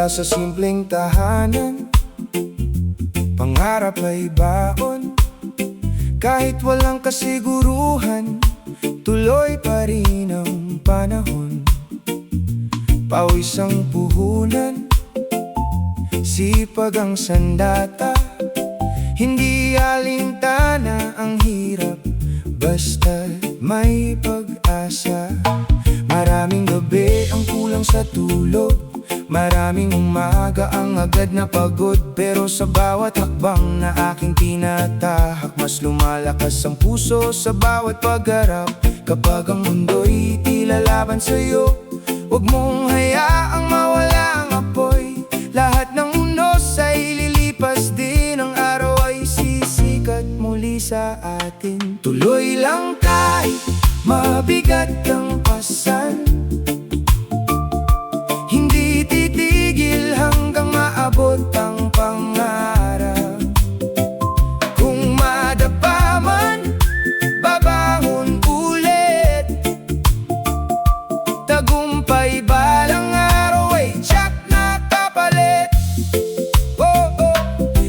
sa simpleng tahanan, pangarap ay baon. Kahit walang kasiguruhan, tuloy pa rin ang panahon. Pawis ang puhunan, sipag ang sandata. Hindi alintana ang hirap, basta may pag-asa. Maraming gabi ang kulang sa tulog, maraming umaga ang agad na pagod. Pero sa bawat hakbang na aking tinatahak, mas lumalakas ang puso sa bawat pagharap. Kapag ang mundo'y tila laban sa'yo, huwag mong hayaang mawala ang apoy. Lahat ng unos ay lilipas din, ang araw ay sisikat muli sa atin. Tuloy lang kahit mabigat ang pasan, hindi titigil hanggang maabot ang pangarap. Kung madapa man, babangon ulit. Tagumpay balang araw ay tiyak na kapalit.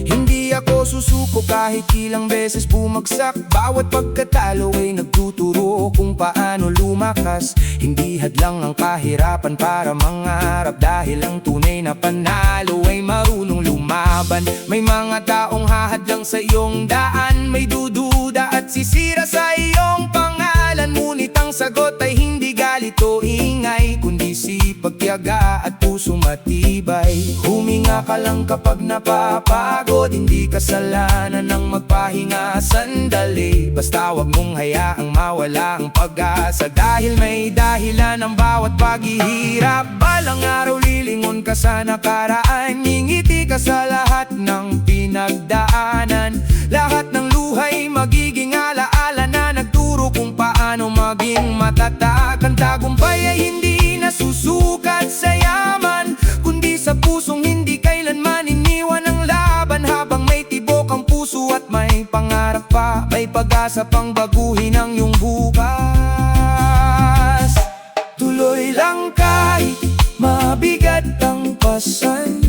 Hindi ako susuko kahit ilang beses bumagsak. Bawat pagkatalo ay nagtuturo kung paano lumakas. Hindi hadlang ang kahirapan para mangarap, dahil ang tunay na panalo ay marunong lumaban. May mga taong hahadlang sa iyong daan, may dududa at sisira sa iyong pangalan. Ngunit ang sagot ay hindi galit o ingay, kundi sipag, tiyaga at puso matibay. Huminga ka lang kapag napapagod, hindi kasalanan ng magpahinga sandali. Basta wag mong hayaang mawala ang pag-asa, dahil may dahilan ang bawat paghihirap. Balang araw lilingon ka sa nakaraan, ngingiti ka sa lahat ng pinagdaanan. Lahat ng luhay magiging alaala na nagturo kung paano maging matatag. Ang tagumpay ay hindi nasusukat sa yaman, kundi sa pusong hindi kailanman iniwan ang laban. Habang may tibok ang puso at may pangarap pa, may pag-asa pang baguhin ang iyong bukas. Tuloy lang kahit mabigat ang pasan,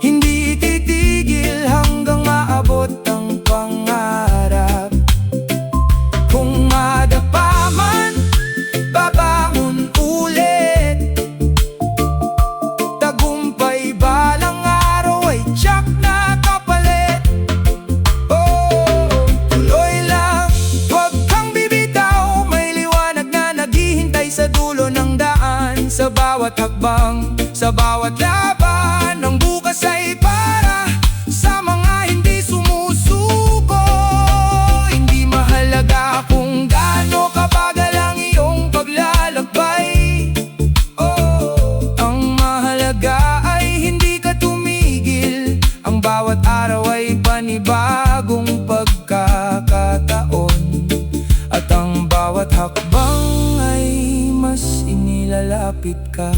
hindi titigil hanggang maabot ang pangarap. Kung madapa man, babangon ulit. Tagumpay balang araw ay tiyak na kapalit. Tuloy lang, huwag kang bibitaw. May liwanag na naghihintay sa dulo ng daan. Sa bawat hakbang, sa bawat laban, ang bukas ay para sa mga hindi sumusuko. Hindi mahalaga kung gaano kabagal ang iyong paglalakbay. Ang mahalaga ay hindi ka tumigil. Ang bawat araw ay panibagong pagkakataon, at ang bawat hakbang ay mas inilalapit ka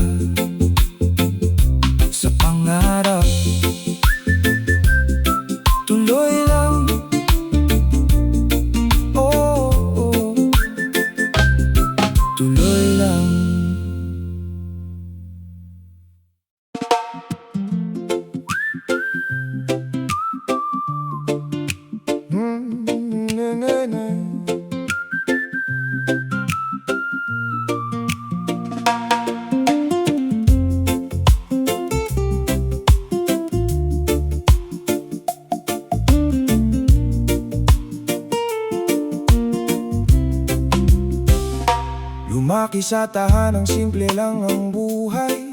sa pangarap. Tuloy lang, tuloy lang. Lumaki sa tahanang simple lang ang buhay,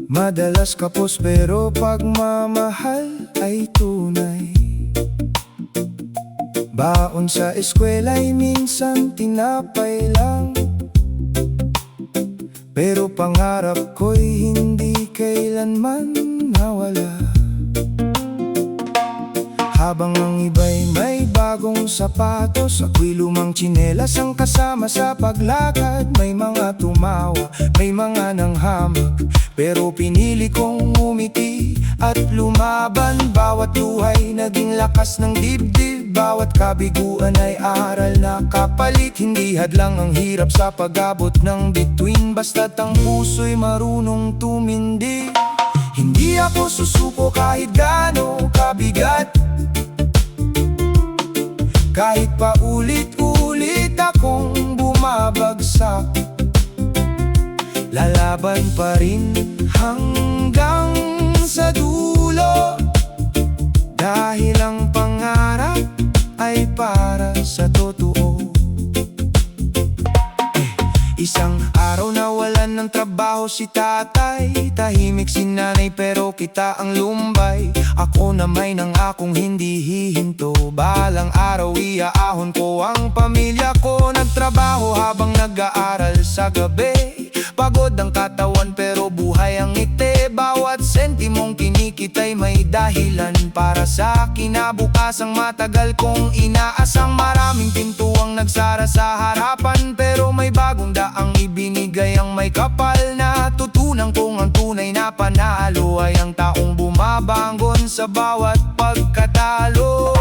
madalas kapos pero pagmamahal ay tunay. Baon sa eskwela'y minsan tinapay lang, pero pangarap ko'y hindi kailanman nawala. Habang ang iba'y may bagong sapatos, ako'y lumang tsinelas ang kasama sa paglakad. May mga tumawa, may mga nanghamak, pero pinili kong umiti at lumaban. Bawat luhay naging lakas ng dibdib, bawat kabiguan ay aral na kapalit. Hindi hadlang ang hirap sa pag-abot ng bituin, basta't ang puso'y marunong tumindi. Hindi ako susuko kahit gaano kabigat, kahit paulit-ulit akong bumabagsak. Lalaban pa rin hanggang sa dulo, dahil ang pangarap ay para sa totoo. Isang araw nawalan ng trabaho si tatay, tahimik si nanay pero kita ang lumbay. Ako na may nang akong hindi hihinto, balang araw iaahon ko ang pamilya ko. Nagtrabaho habang nag-aaral sa gabi, pagod ang katawan pero buhay ang ngiti. Bawat sentimong kinikita'y may dahilan para sa kinabukasang matagal kong inaasang. Maraming pintuang nagsara sa harapan, pero may bagong daang ibinigay ang may kapal. Na tutunan kong ang tunay na panalo ay ang taong bumabangon sa bawat pagkatalo.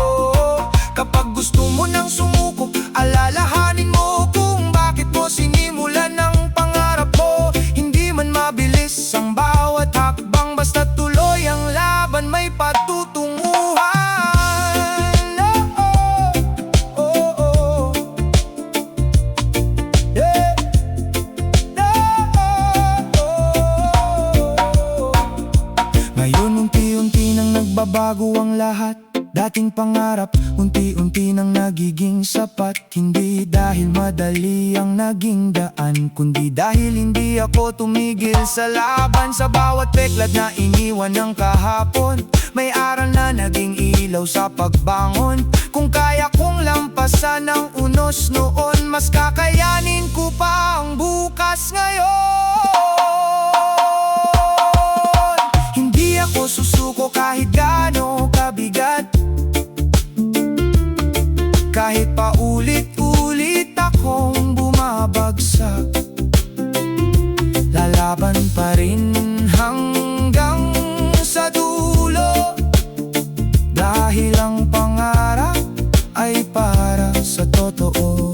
Kapag gusto mo nang sumuko, alalahanin mo kung bakit mo sinimulan ang pangarap mo. Hindi man mabilis ang bawat hakbang, basta tuloy ang laban, may patutunguhan. Ngayon unti-unti nang nagbabago ang lahat, dating pangarap unti-unti nang nagiging sapat. Hindi dahil madali ang naging daan, kundi dahil hindi ako tumigil sa laban. Sa bawat peklad na iniwan ng kahapon, may aral na naging ilaw sa pagbangon. Kung kaya kong lampasan ang unos noon, mas kakayanin ko pa ang bukas ngayon. Hindi ako susuko kahit gaano kabigat, kahit paulit-ulit akong bumabagsak. Lalaban pa rin hanggang sa dulo, dahil ang pangarap ay para sa totoo.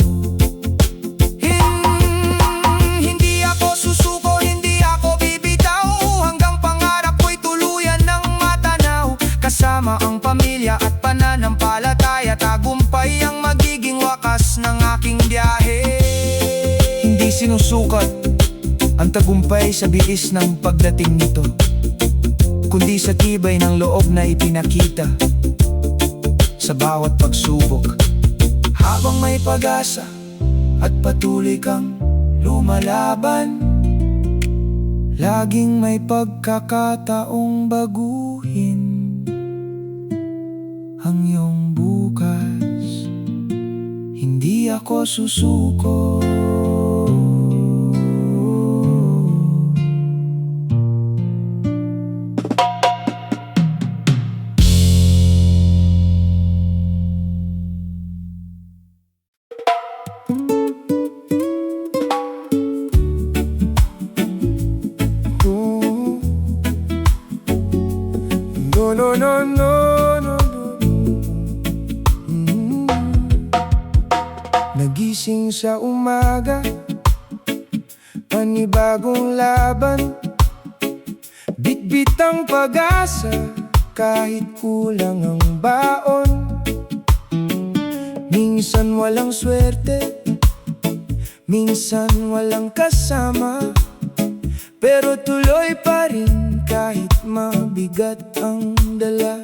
Hindi ako susuko, hindi ako bibitaw, hanggang pangarap ko'y tuluyan ng matanaw. Kasama ang pamilya at pananampalataya, tagumpay ang magiging wakas ng aking biyahe. Hindi sinusukat ang tagumpay sa bilis ng pagdating nito, kundi sa tibay ng loob na ipinakita sa bawat pagsubok. Habang may pag-asa at patuloy kang lumalaban, laging may pagkakataong baguhin ang iyong bukas. Hindi ako susuko. No, no, no, no, no. Nagising sa umaga, panibagong laban, bitbit ang pag-asa kahit kulang ang baon. Minsan walang swerte, minsan walang kasama, pero tuloy pa rin kahit mabigat ang dala.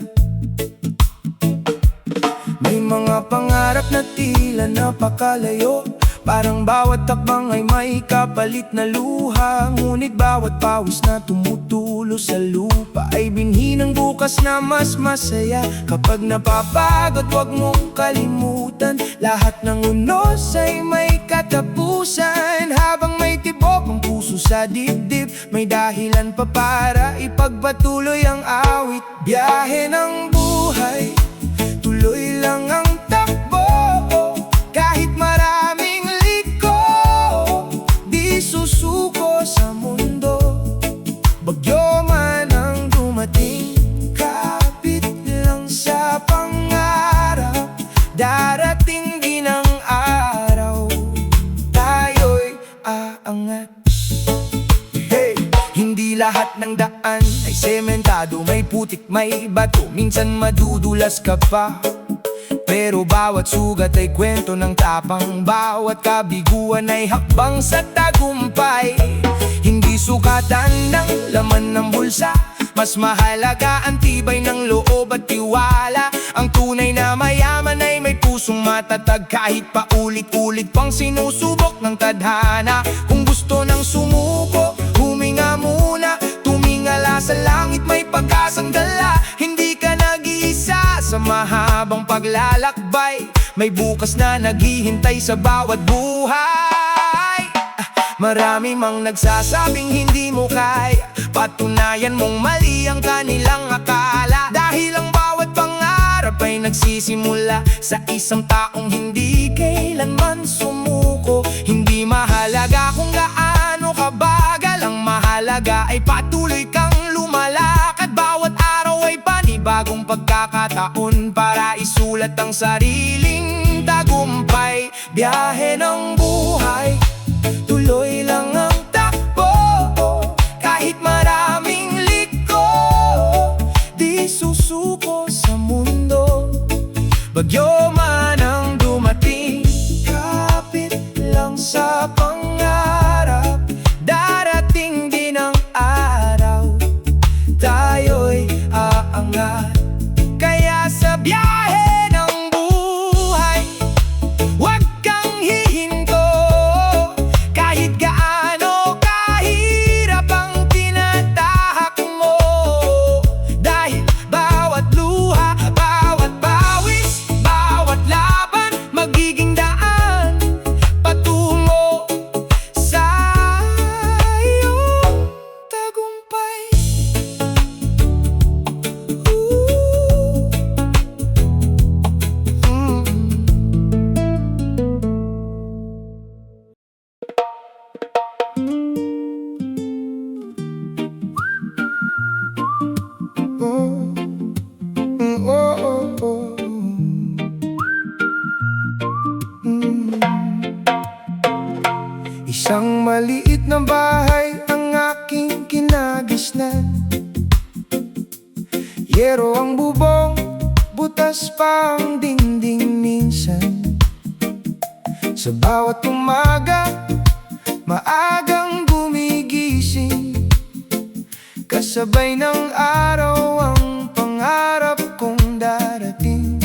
May mga pangarap na tila napakalayo, parang bawat takbang ay may kapalit na luha. Ngunit bawat pawis na tumutulo sa lupa ay binhi ng bukas na mas masaya. Kapag napapagod, huwag mong kalimutan, lahat ng unos ay may katapusan. Habang may tibok ang puso sa dibdib, may dahilan pa para ipagpatuloy ang awit. Biyahe ng buhay, tuloy lang ang takbo, kahit maraming liko. Di susuko sa mundo, bagyo man ang dumating, Hindi lahat ng daan ay sementado, may putik, may bato, minsan madudulas ka pa. Pero bawat sugat ay kwento ng tapang, bawat kabiguan ay hakbang sa tagumpay. Hindi sukatan ng laman ng bulsa, mas mahalaga ang tibay ng loob at tiwala. Ang tunay na mayaman ay may pusong matatag, kahit paulit-ulit pang sinusubok ng tadhana. Kung gusto ng sumuko, huminga muna, tumingala sa langit, may pag-asang dala. Hindi ka nag-iisa sa mahabang paglalakbay, may bukas na naghihintay sa bawat buhay. Marami mang nagsasabing hindi mo kaya, patunayan mong mali ang kanilang akala. Dahil ang bawat pangarap ay nagsisimula sa isang taong hindi kailanman sumuko. Hindi mahalaga kung gaano kabagal, ang mahalaga ay patuloy kang lumalakad. Bawat araw ay panibagong pagkakataon para isulat ang sariling tagumpay. Biyahe ng buhay, tuloy lang ang takbo, kahit maraming liko. Di susuko sa mundo, bagyo man ang dumating. Kapit lang sa pangarap, darating din ang araw, tayo'y aangat. Kaya sa biyahe ng buhay, huwag kang hihinto. Kahit gaano kahirap ang tinatahak mo, dahil bawat luha, bawat pawis, bawat laban, magiging daan patungo sa iyong tagumpay. Isang maliit na bahay ang aking kinagisnan. Yero ang bubong, butas pa ang dingding minsan. Sa bawat umaga, maagang gumigising, kasabay ng araw ang pangarap kong darating.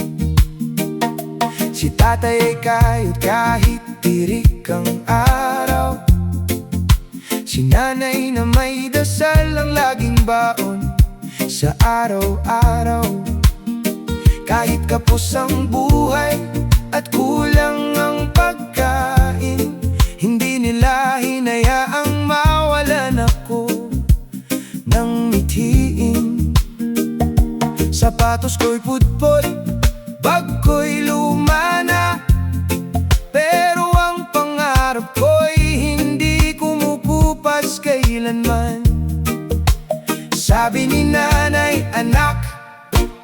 Si tatay ay kayod kahit tirik ang araw, si nanay na may dasal ang laging baon sa araw-araw. Kahit kapos ang buhay at kulang ang pagkain, hindi nila hinayaang mawalan ako ng mithiin. Sapatos ko'y pudpod, bag ko'y luma na, pero ang pangarap ko'y hindi kumukupas kailanman. Sabi ni nanay, anak,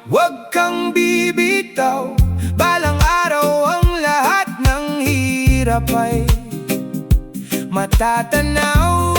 huwag kang bibitaw, balang araw ang lahat ng hirap ay matatanaw.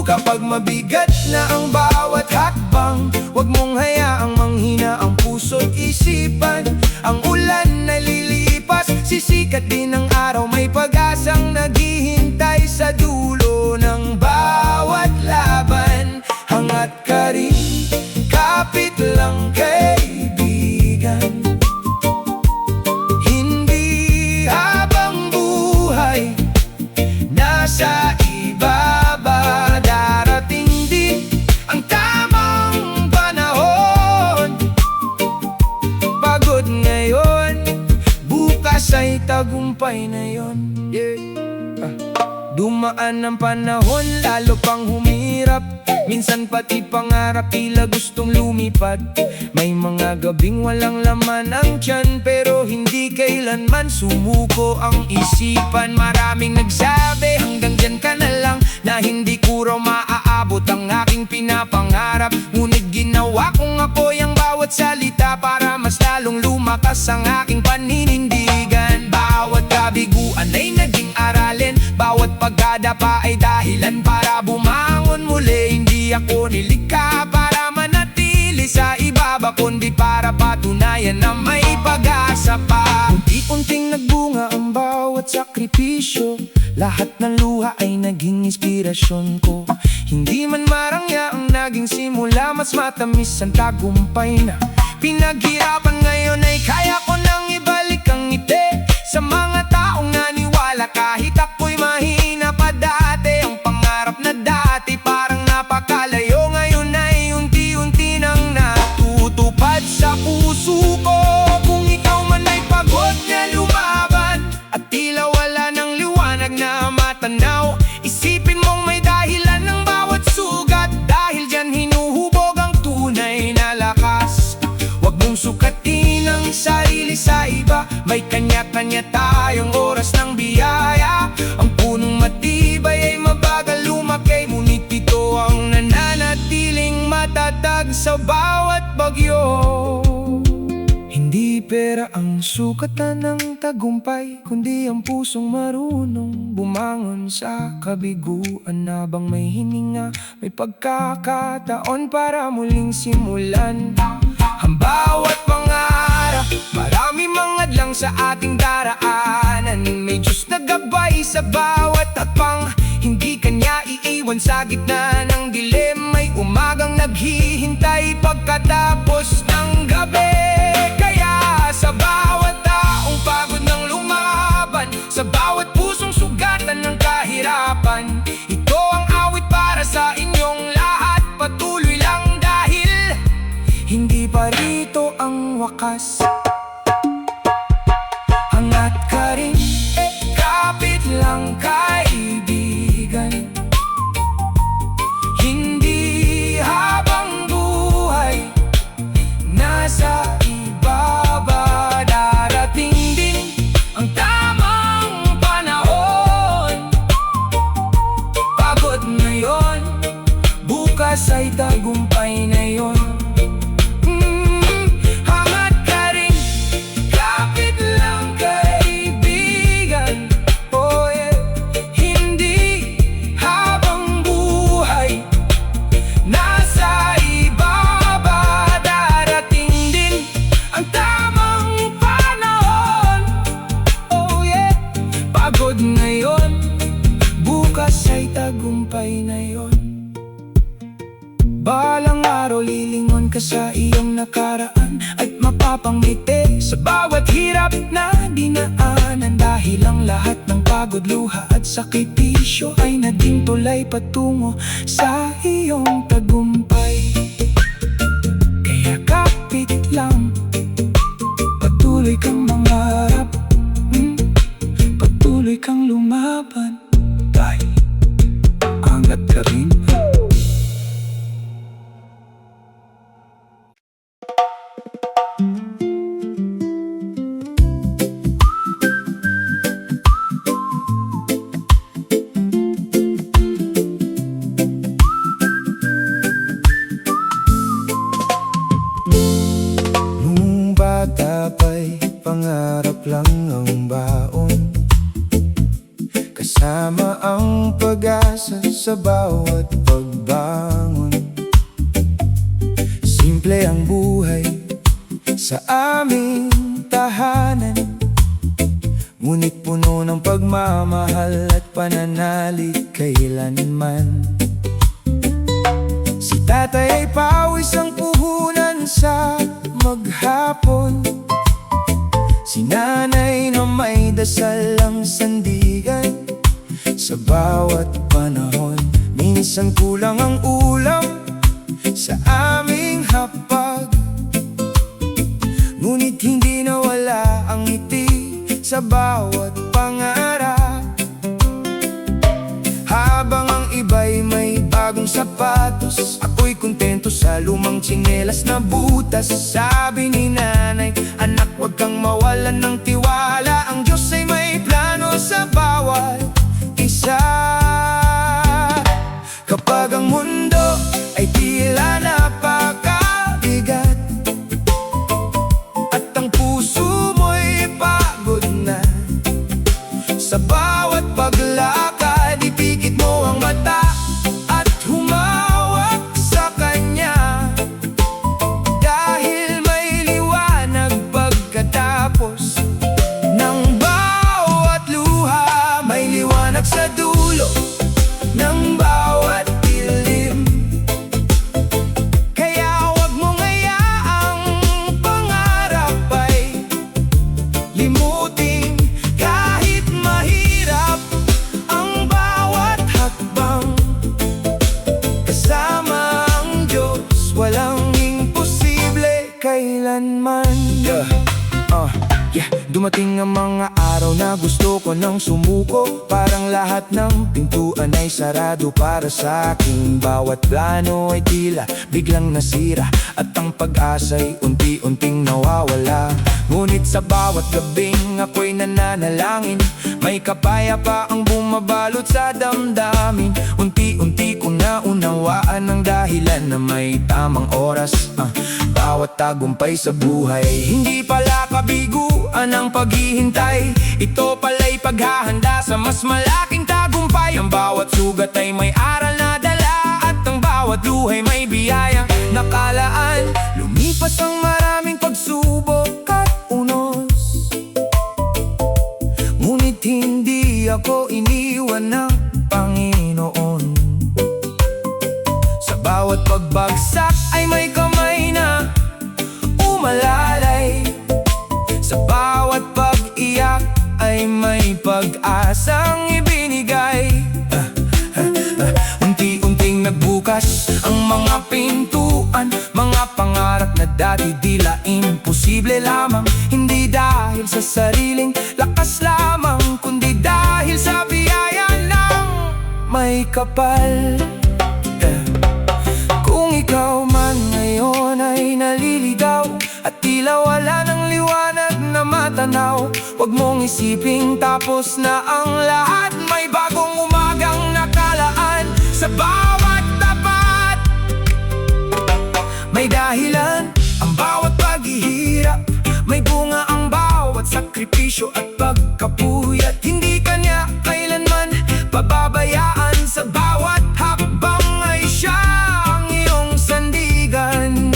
Kapag mabigat na ang bawat hakbang, huwag mong hayaang manghina ang puso't isipan. Ang ulan na lilipas, sisikat din ang araw, may pag-asang naghihintay sa dulo ng bawat laban. Hangat ka rin, kapit lang kaibigan, hindi habang buhay nasa ibaba. Darating din ang tamang panahon, pagod ngayon, bukas ay tagumpay na yun. Dumaan ang panahon, lalo pang humirap, minsan pati pangarap tila gustong lumipad. May mga gabing walang laman ang tiyan, pero hindi kailanman sumuko ang isipan. Maraming nagsabi hanggang dyan ka na lang, na hindi ko raw maaabot ang aking pinapangarap. Ngunit ginawa kong ako'y ang bawat salita para mas lalong lumakas ang aking paninindigan. Bawat kabiguan ay naging aralin, bawat pagkadapa ay dahilan para bumangon ako nilikha para manatili sa ibaba, kundi para patunayan na may pag-asa pa. Unti-unting nagbunga ang bawat sakripisyo, lahat ng luha ay naging inspirasyon ko. Hindi man marangya ang naging simula, mas matamis ang tagumpay na pinaghirapan. Ngayon ay kaya ko nang ibalik ang ngiti sa mga taong naniwala kahit ako'y mahina pa dati. Ang pangarap na dati parang napakalayo, ngayon ay unti-unti nang natutupad sa puso ko. Kung ikaw man ay pagod na lumaban at tila wala ng liwanag na matanaw, isipin mong may dahilan ng bawat sugat, dahil dyan hinuhubog ang tunay na lakas. Huwag mong sukatin ang sarili sa iba, may kanya-kanya tayong oras ng biyaya. Ang punong matibay ay mabagal lumaki, ngunit ito ang nananatiling matatag sa bawat bagyo. Hindi pera ang sukatan ng tagumpay, kundi ang pusong marunong bumangon sa kabiguan. Habang may hininga, may pagkakataon para muling simulan ang bawat pangarap. Marami mga hadlang sa ating daraanan, may Diyos na gabay sa bawat tapang. Hindi kanya iiwan sa gitna ng dilim, may umagang naghihintay pagkatapos ng gabi. Kaya sa bawat taong pagod ng lumaban, sa bawat pusong sugatan ng kahirapan, ito ang awit para sa inyong lahat. Patuloy lang dahil hindi pa rito ang wakas. Angat ka rin, kapit lang kaibigan. Hindi habang buhay nasa ibaba, darating din ang tamang panahon. Pagod ngayon, bukas ay tagumpay na yun. Angat ka rin, kapit lang kaibigan. Oh yeah. Hindi habang buhay nasa ibaba, darating din ang tamang panahon. Oh yeah. Pagod ngayon, bukas ay tagumpay na yun. Balang araw lilingon ka sa iyong nakaraan at mapapangiti sa bawat hirap na dinaanan, dahil ang lahat ng pagod, luha at sakripisyo ay naging tulay patungo sa iyong tagumpay. Kaya kapit lang, patuloy kang mangarap, patuloy kang lumaban, dahil angat ka rin. Nung bata pa'y pangarap lang ang baon, kasama ang pag-asa sa bawat pagbangon. Simple ang buhay sa aming tahanan, ngunit puno ng pagmamahal at pananalig kailanman. Si tatay ay pawis ang puhunan sa maghapon, si nanay na may dasal ang sandigan sa bawat panahon. Minsan kulang ang ulam sa aming hapag, ngunit hindi nawala ang ngiti sa bawat pangarap. Habang ang iba'y may bagong sapatos, ako'y kontento sa lumang tsinelas na butas. Sabi ni nanay, anak, huwag kang mawalan ng tiwala, ang Diyos ay may plano sa bawat isa. Kapag ang mundo ay tila napakabigat at ang puso mo'y pagod na, sa bawat paglakad ipikit mo ang mata at humawak Dumating ang mga araw na gusto ko nang sumuko. Parang lahat ng pintuan ay sarado para sa akin. Bawat plano ay tila biglang nasira, at ang pag-asa'y unti-unting nawawala. Ngunit sa bawat gabing ako'y nananalangin, may kapayapaang bumabalot sa damdamin. Unti-unti kong naunawaan ang dahilan na may tamang oras. Bawat tagumpay sa buhay, hindi pala kabiguan ang paghihintay. Ito pala'y paghahanda sa mas malaking tagumpay. Ang bawat sugat ay may aral na dala, at ang bawat luhay may biyayang nakalaan. Lumipas ang maraming pagsubok at unos, ngunit hindi ako iniwan ng Panginoon. Sa bawat pagbagsak ay may kamay na umalalay. Sa bawat pag-iyak ay may pag-asang ibinigay. Unti-unting nagbukas ang mga pintuan, mga pangarap na dati tila imposible lamang. Hindi dahil sa sariling lakas lamang, kundi dahil sa biyaya ng may kapal. Kung ikaw man ngayon ay naliligaw at tila wala ng liwanag na matanaw, huwag mong isiping tapos na ang lahat. May bagong umagang nakalaan. Sa bawat tapat may dahilan, ang bawat paghihirap may bunga, ang bawat sakripisyo at pagkapuyat. Hindi kanya kailanman pababayaan. Sa bawat hakbang ay siya ang iyong sandigan.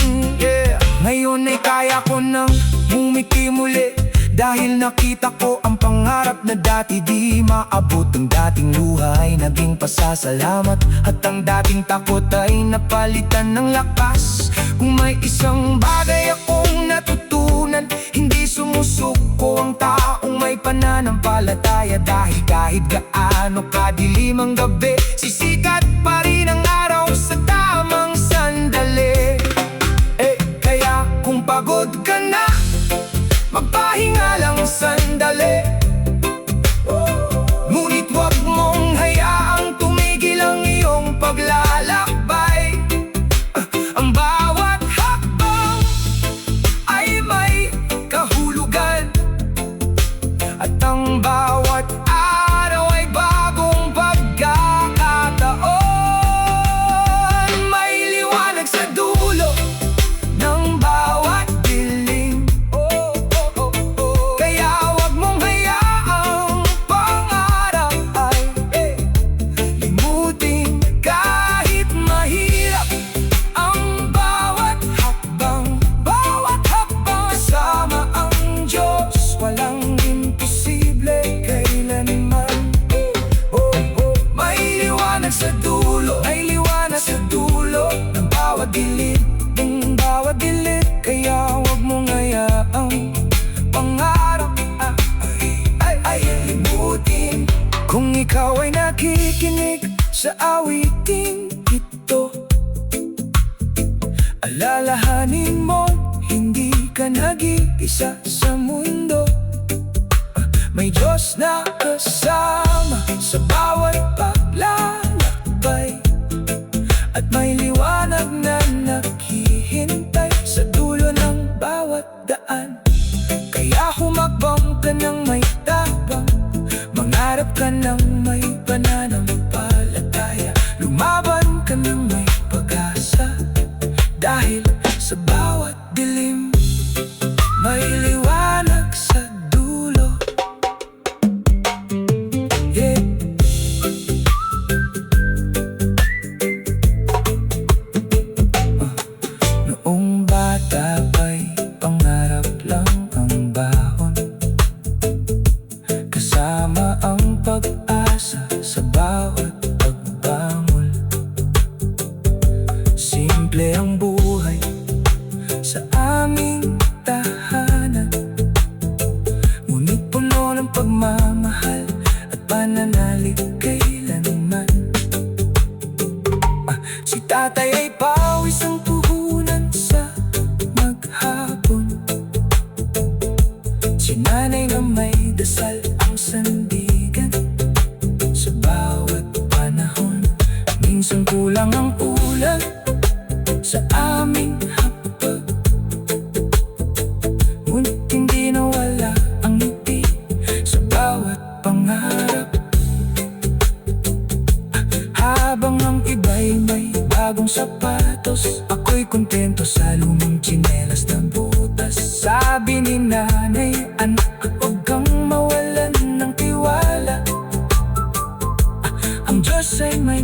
Ngayon ay kaya ko nang bumiti muli, dahil nakita ko ang pangarap na dati di maabot. Ang dating luha ay naging pasasalamat, at ang dating takot ay napalitan ng lakas. Kung may isang bagay akong natutunan, hindi sumusuko ang taong may pananampalataya. Dahil kahit gaano kadilim ang gabi, sisikat pa rin ang araw sa tamang sandali. Kaya kung pagod ka na, magpahinga lang sandali. Ngunit huwag mong hayaang tumigil ang iyong paglalakbay. Ang bawat hakbang ay may kahulugan, at ang bawat araw ay bagong pagkakataon. May liwanag sa dulo ng bawat dilim, kaya wag mong hayaang pangarap ay limutin. Kahit mahirap ang bawat hakbang, kasama ang Diyos, walang imposible kailanman. May liwanag sa dulo, may liwanag sa dulo ng bawat dilim, kaya wag mong hayaang pangarap ay limutin. Kung ikaw ay nakikinig sa awiting ito, alalahanin mo, hindi ka nag-iisa sa mundo. May Diyos na kasama sa bawat paglalakbay, at may liwanag na naghihintay sa dulo ng bawat daan. Kaya humakbang ka ng may tapang, mangarap ka ng may pananampalataya, lumaban ka ng may pag-asa. Dahil sa bawat dilim may liwanag sa dulo. Noong bata pa'y pangarap lang ang baon, kasama ang pag-asa sa bawat pagbangon. Simple ang buhay sa aming tahanan, ngunit puno ng pagmamahal at pananalig kailanman. Si tatay ay pawis ang puhunan sa maghapon, nanay na may dasal ang sandigan. Sa bawat panahon, minsan kulang ang ulam sa aming hapag, ngunit hindi nawala ang ngiti sa bawat pangarap. Habang ang iba'y may bagong sapatos, ako'y kontento sa lumang tsinelas na butas. Sabi ni nanay, anak, huwag kang mawalan ng tiwala. Ang Diyos ay may